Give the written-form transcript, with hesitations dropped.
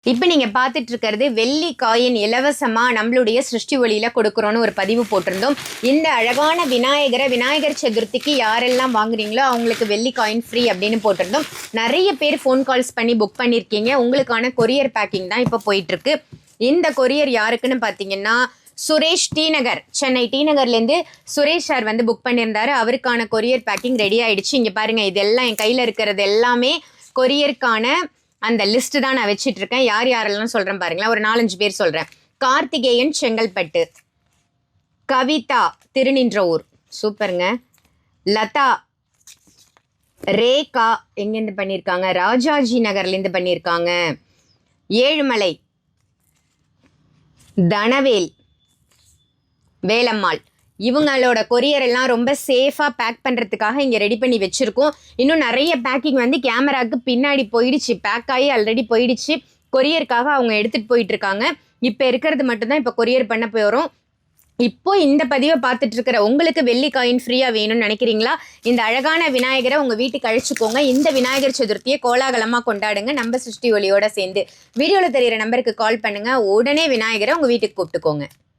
இப்போ நீங்க பார்த்துட்டு இருக்கிறது வெள்ளி காயின் இலவசமா நம்மளுடைய சிருஷ்டி ஒளியில கொடுக்குறோன்னு ஒரு பதிவு போட்டிருந்தோம். இந்த அழகான விநாயகர் சதுர்த்திக்கு யாரெல்லாம் வாங்குறீங்களோ அவங்களுக்கு வெள்ளி காயின் ஃப்ரீ அப்படின்னு போட்டிருந்தோம். நிறைய பேர் ஃபோன் கால்ஸ் பண்ணி புக் பண்ணியிருக்கீங்க. உங்களுக்கான கொரியர் பேக்கிங் தான் இப்போ போயிட்டு இருக்கு. இந்த கொரியர் யாருக்குன்னு பார்த்தீங்கன்னா சுரேஷ் டிநகர், சென்னை டிநகர்லேருந்து சுரேஷ் சார் வந்து புக் பண்ணியிருந்தாரு. அவருக்கான கொரியர் பேக்கிங் ரெடி ஆயிடுச்சு. இங்கே பாருங்க, இதெல்லாம் என் கையில் இருக்கிறது எல்லாமே கொரியருக்கான அந்த லிஸ்ட் தான் நான் வச்சிட்டு இருக்கேன். யார் யாரெல்லாம் சொல்றேன் பாருங்களேன். ஒரு 4-5 பேர் சொல்றேன். கார்த்திகேயன் செங்கல்பட்டு, கவிதா திருநின்றவூர், சூப்பருங்க. லதா, ரேகா எங்கேருந்து பண்ணியிருக்காங்க, ராஜாஜி நகர்லேருந்து பண்ணியிருக்காங்க. ஏழுமலை, தனவேல், வேலம்மாள், இவங்களோட கொரியர் எல்லாம் ரொம்ப சேஃபாக பேக் பண்ணுறதுக்காக இங்கே ரெடி பண்ணி வச்சுருக்கோம். இன்னும் நிறைய பேக்கிங் வந்து கேமராவுக்கு பின்னாடி போயிடுச்சு, பேக் ஆகி ஆல்ரெடி போயிடுச்சு. கொரியருக்காக அவங்க எடுத்துகிட்டு போயிட்டுருக்காங்க. இப்போ இருக்கிறது மட்டும்தான் இப்போ கொரியர் பண்ண போகிறோம். இப்போ இந்த பதிவை பார்த்துட்டு இருக்கிற உங்களுக்கு வெள்ளி காயின் ஃப்ரீயாக வேணும்னு நினைக்கிறீங்களா? இந்த அழகான விநாயகரை உங்கள் வீட்டுக்கு அழைச்சிக்கோங்க. இந்த விநாயகர் சதுர்த்தியை கோலாகலமாக கொண்டாடுங்க நம்ம சிருஷ்டி ஒளியோட சேர்ந்து. வீடியோவில் தெரிகிற நம்பருக்கு கால் பண்ணுங்கள். உடனே விநாயகரை உங்கள் வீட்டுக்கு கூப்பிட்டுக்கோங்க.